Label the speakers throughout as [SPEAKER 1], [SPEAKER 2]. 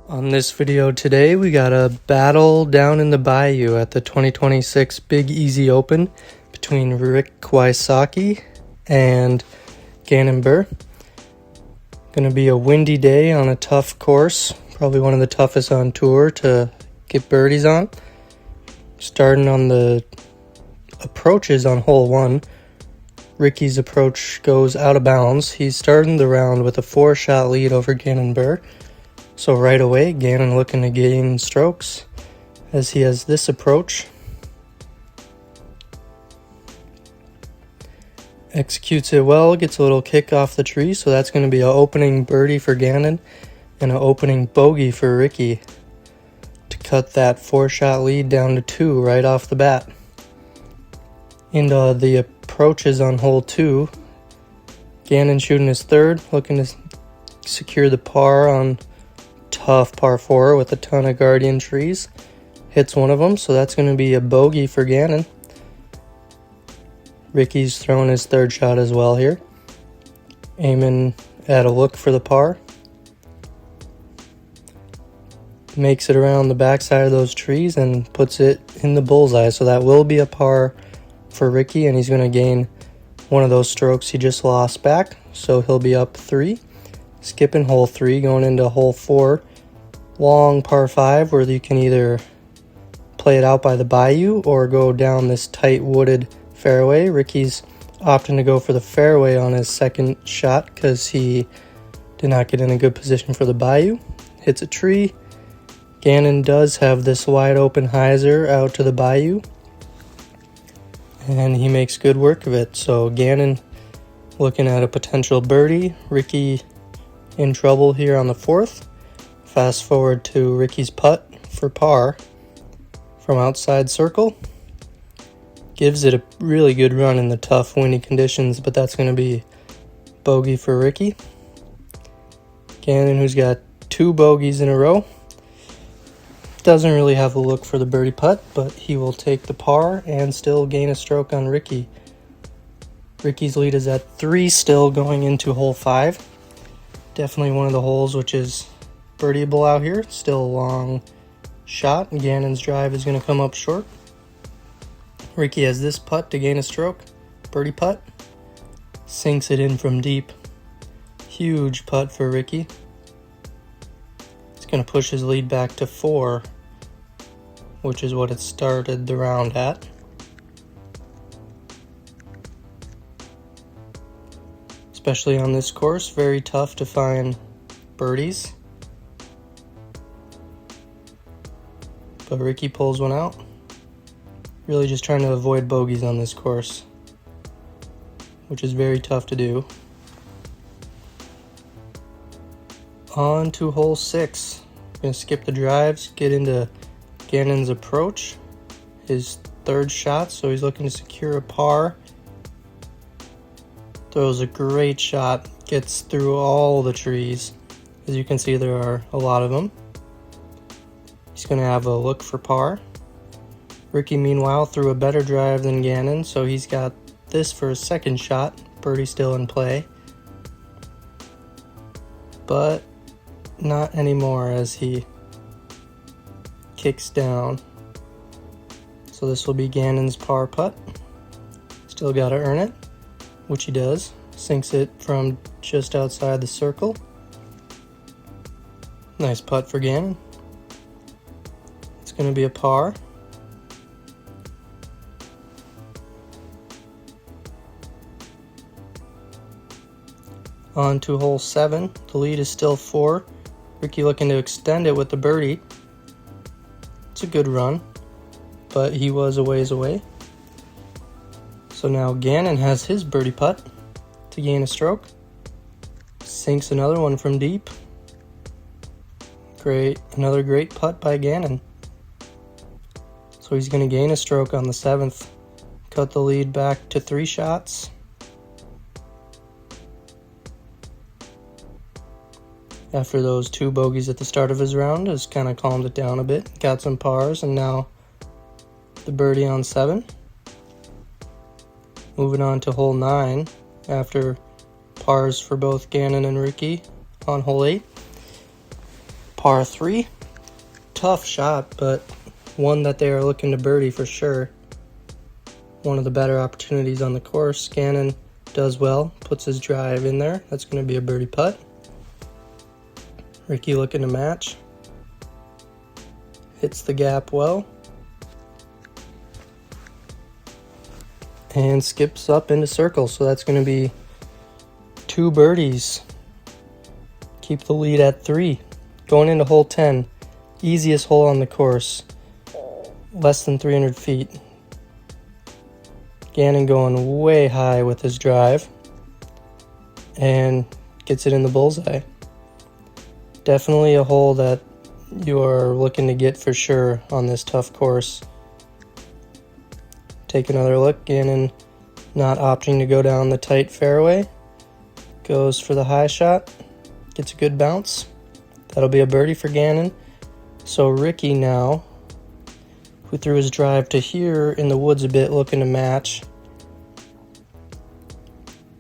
[SPEAKER 1] On this video today, we got a battle down in the bayou at the 2026 Big Easy Open between Wysocki and Gannon Buhr. Gonna be a windy day on a tough course, probably one of the toughest on tour to get birdies on. Starting on the approaches on hole 1, Ricky's approach goes out of bounds. He's starting the round with a 4-shot lead over Gannon Buhr. So right away, Gannon looking to gain strokes as he has this approach. Executes it well, gets a little kick off the tree, so that's going to be an opening birdie for Gannon and an opening bogey for Ricky to cut that 4-shot lead down to 2 right off the bat. Into the approaches on hole 2, Gannon shooting his third, looking to secure the par on tough par 4 with a ton of guardian trees. Hits one of them, so that's going to be a bogey for Gannon. Ricky's throwing his third shot as well here, aiming at a look for the par. Makes it around the backside of those trees and puts it in the bullseye, so that will be a par for Ricky, and he's going to gain one of those strokes he just lost back, so he'll be up 3. Skipping hole 3, going into hole 4, long par 5, where you can either play it out by the bayou or go down this tight wooded fairway. Ricky's opting to go for the fairway on his second shot because he did not get in a good position for the bayou. Hits a tree. Gannon does have this wide open hyzer out to the bayou, and he makes good work of it. So Gannon looking at a potential birdie. Ricky in trouble here on the 4th. Fast forward to Ricky's putt for par from outside circle. Gives it a really good run in the tough windy conditions, but that's going to be bogey for Ricky. Gannon, who's got 2 bogeys in a row, doesn't really have a look for the birdie putt, but he will take the par and still gain a stroke on Ricky. Ricky's lead is at 3 still going into hole 5. Definitely one of the holes which is birdieable out here. Still a long shot. Gannon's drive is going to come up short. Ricky has this putt to gain a stroke. Birdie putt. Sinks it in from deep. Huge putt for Ricky. He's going to push his lead back to 4, which is what it started the round at. Especially on this course, very tough to find birdies. But Ricky pulls one out. Really just trying to avoid bogeys on this course, which is very tough to do. On to hole 6. Gonna skip the drives, get into Gannon's approach. His third shot, so he's looking to secure a par. Throws a great shot, gets through all the trees. As you can see, there are a lot of them. He's going to have a look for par. Ricky, meanwhile, threw a better drive than Gannon, so he's got this for a second shot. Birdie still in play. But not anymore as he kicks down. So this will be Gannon's par putt. Still got to earn it, which he does. Sinks it from just outside the circle. Nice putt for Gannon. It's going to be a par. On to hole 7. The lead is still 4. Ricky looking to extend it with the birdie. It's a good run, but he was a ways away. So now Gannon has his birdie putt to gain a stroke. Sinks another one from deep. Another great putt by Gannon. So he's going to gain a stroke on the 7th. Cut the lead back to 3 shots. After those 2 bogeys at the start of his round, has kind of calmed it down a bit. Got some pars, and now the birdie on 7. Moving on to hole 9 after pars for both Gannon and Ricky on hole 8. Par 3. Tough shot, but one that they are looking to birdie for sure. One of the better opportunities on the course. Gannon does well, puts his drive in there. That's going to be a birdie putt. Ricky looking to match. Hits the gap well. And skips up into circle, so that's going to be 2 birdies. Keep the lead at 3. Going into hole 10, easiest hole on the course, less than 300 feet. Gannon going way high with his drive and gets it in the bullseye. Definitely a hole that you are looking to get for sure on this tough course. Take another look. Gannon not opting to go down the tight fairway. Goes for the high shot. Gets a good bounce. That'll be a birdie for Gannon. So Ricky now, who threw his drive to here in the woods a bit, looking to match.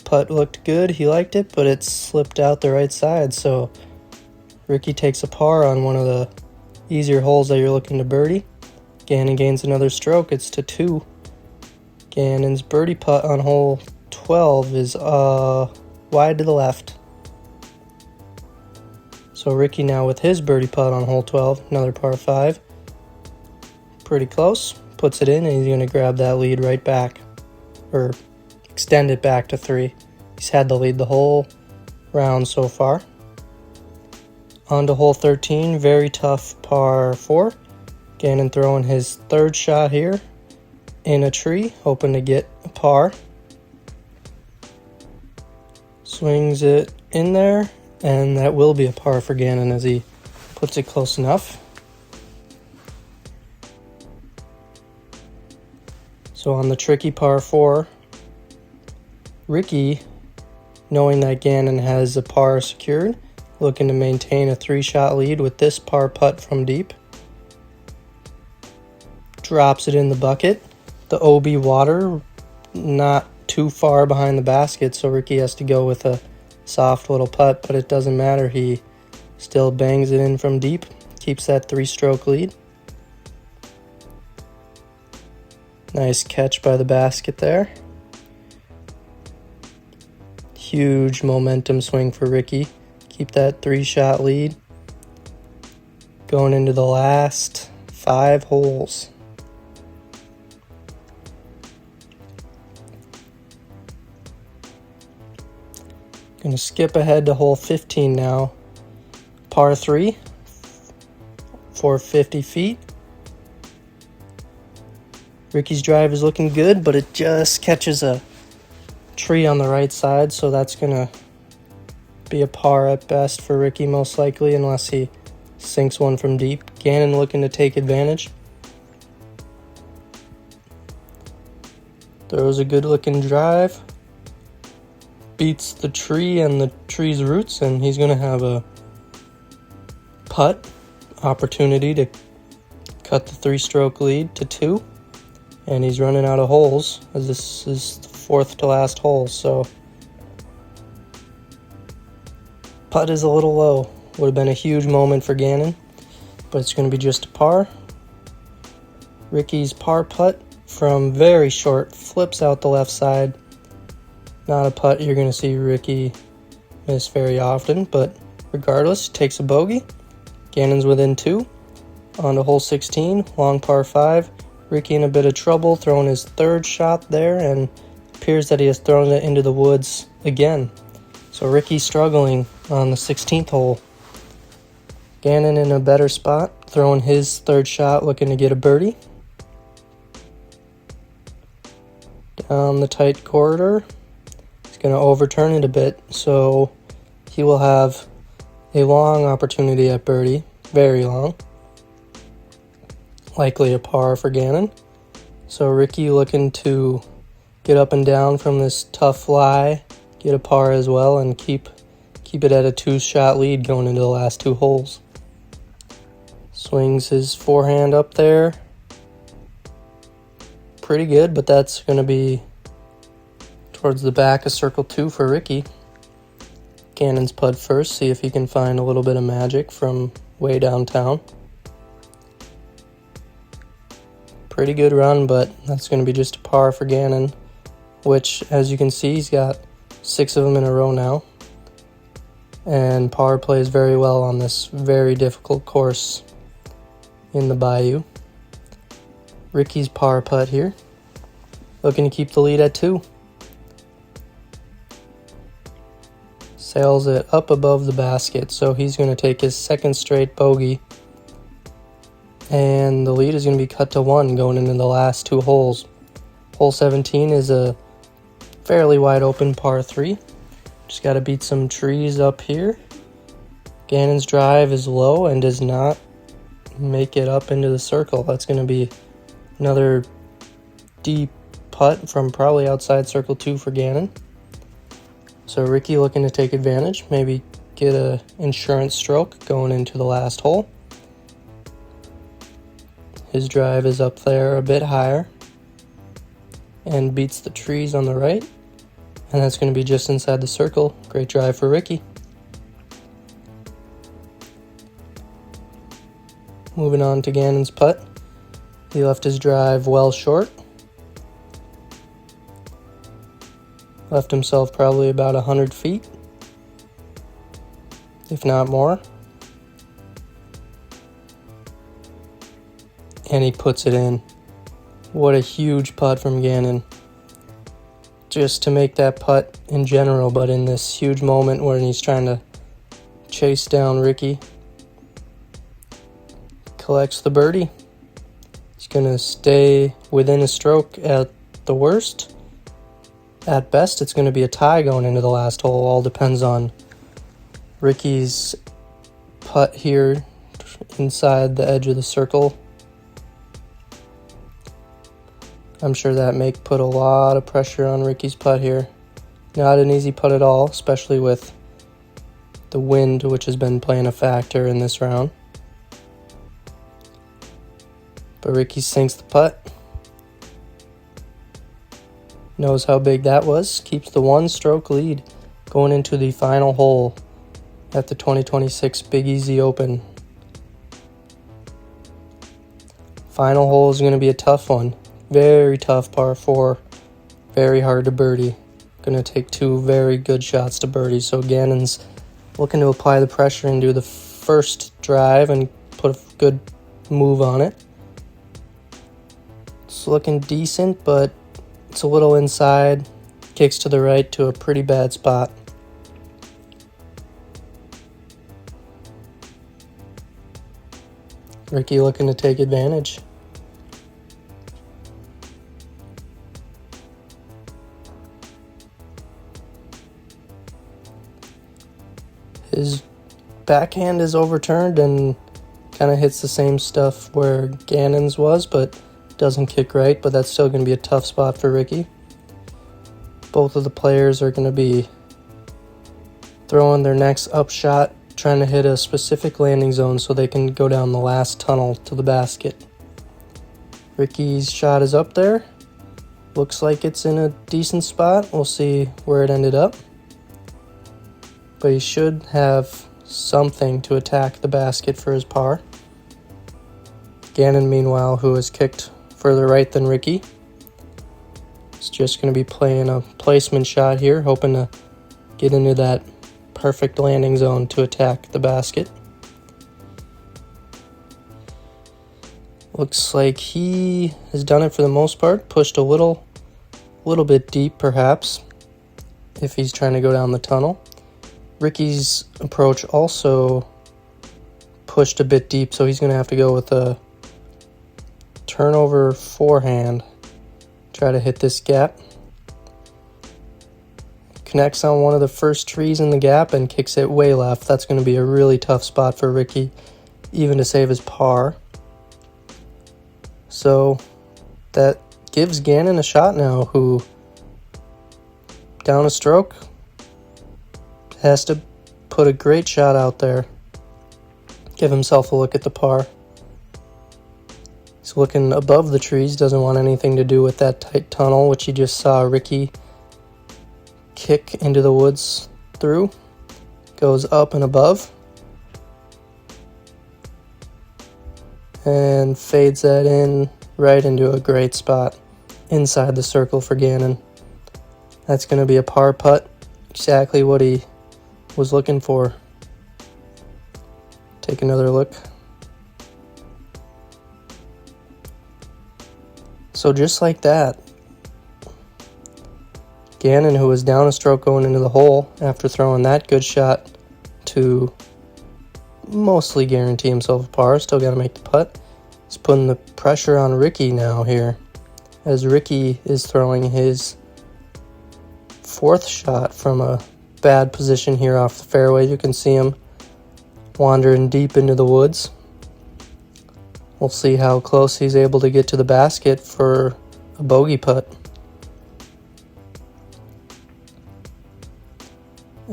[SPEAKER 1] Putt looked good. He liked it, but it slipped out the right side. So Ricky takes a par on one of the easier holes that you're looking to birdie. Gannon gains another stroke. It's to 2. Gannon's birdie putt on hole 12 is wide to the left. So Ricky now with his birdie putt on hole 12, another par 5. Pretty close. Puts it in, and he's going to grab that lead right back. Or extend it back to 3. He's had the lead the whole round so far. On to hole 13, very tough par 4. Gannon throwing his 3rd shot here in a tree, hoping to get a par. Swings it in there, and that will be a par for Gannon as he puts it close enough. So on the tricky par 4, Ricky, knowing that Gannon has a par secured, looking to maintain a 3-shot lead with this par putt from deep. Drops it in the bucket. The OB water not too far behind the basket, so Ricky has to go with a soft little putt, but it doesn't matter. He still bangs it in from deep, keeps that 3-stroke lead. Nice catch by the basket there. Huge momentum swing for Ricky. Keep that 3-shot lead. Going into the last 5 holes. Going to skip ahead to hole 15 now. Par 3 for 50 feet. Ricky's drive is looking good, but it just catches a tree on the right side, so that's going to be a par at best for Ricky most likely, unless he sinks one from deep. Gannon looking to take advantage. Throws a good looking drive. Beats the tree and the tree's roots, and he's going to have a putt opportunity to cut the 3-stroke lead to 2. And he's running out of holes, as this is the 4th to last hole, so putt is a little low. Would have been a huge moment for Gannon, but it's going to be just a par. Ricky's par putt from very short flips out the left side. Not a putt you're going to see Ricky miss very often, but regardless, takes a bogey. Gannon's within 2. On to hole 16, long par 5. Ricky in a bit of trouble, throwing his 3rd shot there, and appears that he has thrown it into the woods again. So Ricky struggling on the 16th hole. Gannon in a better spot, throwing his 3rd shot, looking to get a birdie. Down the tight corridor. He's going to overturn it a bit, so he will have a long opportunity at birdie. Very long. Likely a par for Gannon. So Ricky looking to get up and down from this tough lie, get a par as well, and keep it at a 2-shot lead going into the last 2 holes. Swings his forehand up there. Pretty good, but that's going to be towards the back of circle 2 for Ricky. Gannon's putt first, see if he can find a little bit of magic from way downtown. Pretty good run, but that's going to be just a par for Gannon, which, as you can see, he's got 6 of them in a row now. And par plays very well on this very difficult course in the Bayou. Ricky's par putt here, looking to keep the lead at 2. Sails it up above the basket, so he's going to take his 2nd straight bogey. And the lead is going to be cut to 1 going into the last 2 holes. Hole 17 is a fairly wide open par 3. Just got to beat some trees up here. Gannon's drive is low and does not make it up into the circle. That's going to be another deep putt from probably outside circle 2 for Gannon. So Ricky looking to take advantage, maybe get a insurance stroke going into the last hole. His drive is up there a bit higher and beats the trees on the right. And that's going to be just inside the circle. Great drive for Ricky. Moving on to Gannon's putt. He left his drive well short. Left himself probably about 100 feet, if not more. And he puts it in. What a huge putt from Gannon. Just to make that putt in general, but in this huge moment when he's trying to chase down Ricky. Collects the birdie. He's going to stay within a stroke at the worst. At best, it's going to be a tie going into the last hole. All depends on Ricky's putt here inside the edge of the circle. I'm sure that may put a lot of pressure on Ricky's putt here. Not an easy putt at all, especially with the wind, which has been playing a factor in this round. But Ricky sinks the putt. Knows how big that was. Keeps the 1-stroke lead going into the final hole at the 2026 Big Easy Open. Final hole is going to be a tough one. Very tough par 4. Very hard to birdie. Going to take 2 very good shots to birdie. So Gannon's looking to apply the pressure and do the first drive and put a good move on it. It's looking decent, but it's a little inside. Kicks to the right to a pretty bad spot. Ricky looking to take advantage. His backhand is overturned and kind of hits the same stuff where Gannon's was, but doesn't kick right, but that's still going to be a tough spot for Ricky. Both of the players are going to be throwing their next up shot, trying to hit a specific landing zone so they can go down the last tunnel to the basket. Ricky's shot is up there. Looks like it's in a decent spot. We'll see where it ended up. But he should have something to attack the basket for his par. Gannon, meanwhile, who has kicked further right than Ricky, is just going to be playing a placement shot here, hoping to get into that perfect landing zone to attack the basket. Looks like he has done it for the most part. Pushed a little bit deep, perhaps, if he's trying to go down the tunnel. Ricky's approach also pushed a bit deep, so he's going to have to go with a turnover forehand. Try to hit this gap. Connects on one of the first trees in the gap and kicks it way left. That's going to be a really tough spot for Ricky, even to save his par. So that gives Gannon a shot now, who, down a stroke, has to put a great shot out there. Give himself a look at the par. He's looking above the trees, doesn't want anything to do with that tight tunnel, which he just saw Ricky kick into the woods through. Goes up and above. and fades that in right into a great spot inside the circle for Gannon. That's going to be a par putt, exactly what he was looking for. Take another look. So just like that, Gannon, who was down a stroke going into the hole after throwing that good shot to mostly guarantee himself a par, still got to make the putt, is putting the pressure on Ricky now here, as Ricky is throwing his fourth shot from a bad position here off the fairway. You can see him wandering deep into the woods. We'll see how close he's able to get to the basket for a bogey putt.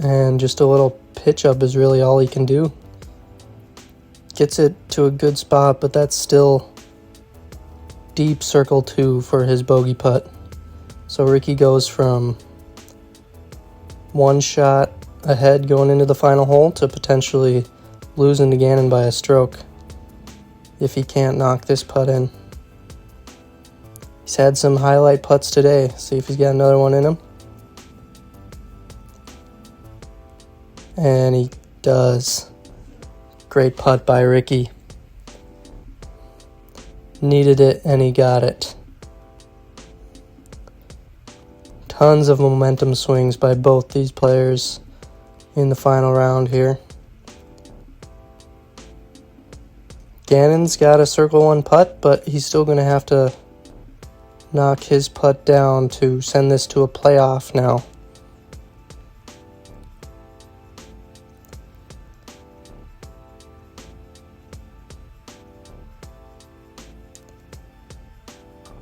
[SPEAKER 1] And just a little pitch up is really all he can do. Gets it to a good spot, but that's still deep circle 2 for his bogey putt. So Ricky goes from one shot ahead going into the final hole to potentially losing to Gannon by a stroke if he can't knock this putt in. He's had some highlight putts today. See if he's got another one in him. And he does. Great putt by Ricky. Needed it and he got it. Tons of momentum swings by both these players in the final round here. Gannon's got a circle 1 putt, but he's still going to have to knock his putt down to send this to a playoff now.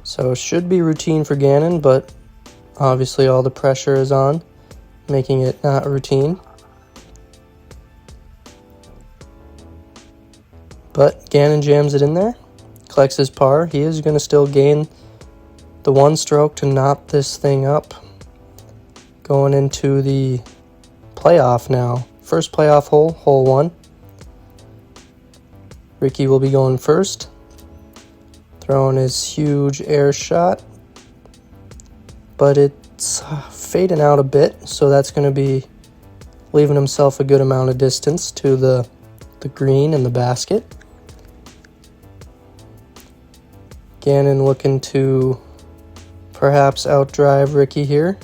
[SPEAKER 1] So it should be routine for Gannon, but obviously all the pressure is on, making it not routine. But Gannon jams it in there, collects his par. He is going to still gain the 1 stroke to knot this thing up. Going into the playoff now. First playoff hole, hole 1. Ricky will be going first. Throwing his huge air shot. But it's fading out a bit, so that's going to be leaving himself a good amount of distance to the green and the basket. Gannon looking to perhaps outdrive Ricky here.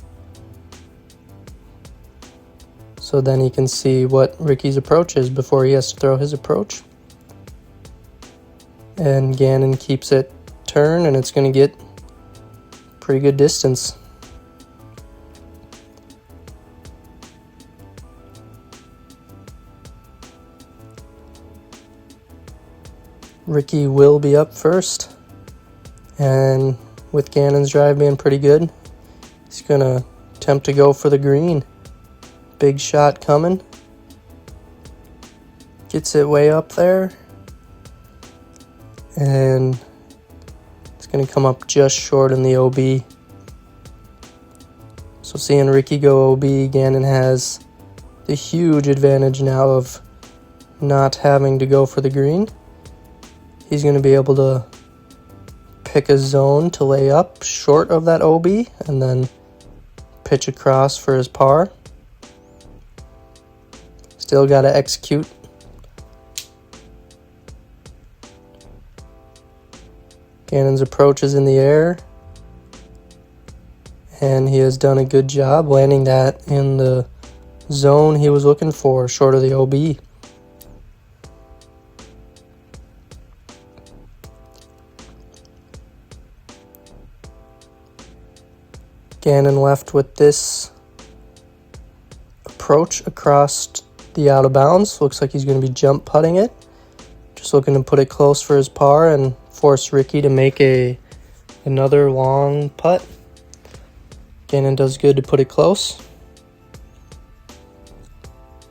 [SPEAKER 1] So then he can see what Ricky's approach is before he has to throw his approach. And Gannon keeps it turned, and it's going to get pretty good distance. Ricky will be up first, and with Gannon's drive being pretty good, he's going to attempt to go for the green. Big shot coming. Gets it way up there, and it's going to come up just short in the OB. So seeing Ricky go OB, Gannon has the huge advantage now of not having to go for the green. He's going to be able to pick a zone to lay up short of that OB and then pitch across for his par. Still got to execute. Gannon's approach is in the air, and he has done a good job landing that in the zone he was looking for, short of the OB. Gannon left with this approach across the out of bounds. Looks like he's going to be jump putting it. Just looking to put it close for his par and force Ricky to make another long putt. Gannon does good to put it close.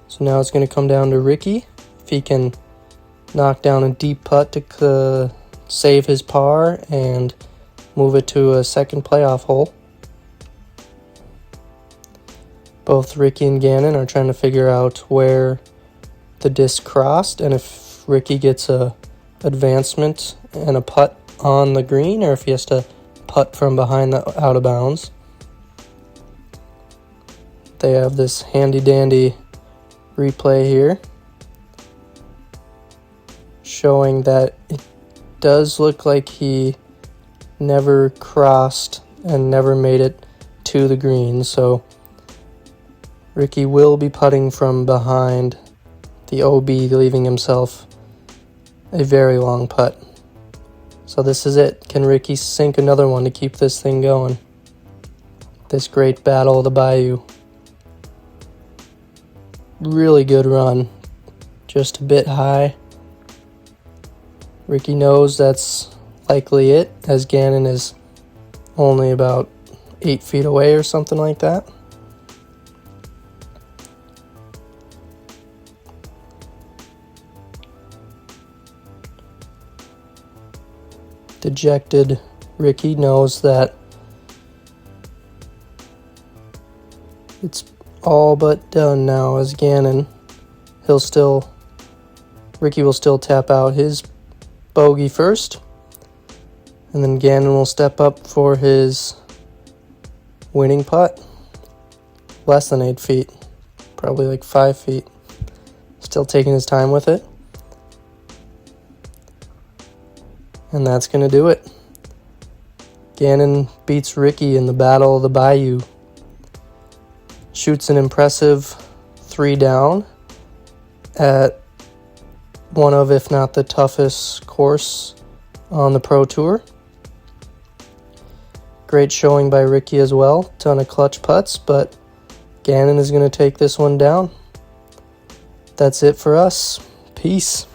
[SPEAKER 1] So now it's going to come down to Ricky. If he can knock down a deep putt to save his par and move it to a second playoff hole. Both Ricky and Gannon are trying to figure out where the disc crossed, and if Ricky gets a advancement and a putt on the green, or if he has to putt from behind the out of bounds. They have this handy dandy replay here showing that it does look like he never crossed and never made it to the green, so Ricky will be putting from behind the OB, leaving himself a very long putt. So this is it. Can Ricky sink another one to keep this thing going? This great battle of the bayou. Really good run. Just a bit high. Ricky knows that's likely it, as Gannon is only about 8 feet away or something like that. Dejected Ricky knows that it's all but done now, as Gannon, Ricky will still tap out his bogey first, and then Gannon will step up for his winning putt. Less than 8 feet, probably like 5 feet. Still taking his time with it. And that's going to do it. Gannon beats Ricky in the battle of the bayou. Shoots an impressive 3 down at one of, if not the toughest course on the Pro Tour. Great showing by Ricky as well. Ton of clutch putts, but Gannon is going to take this one down. That's it for us. Peace.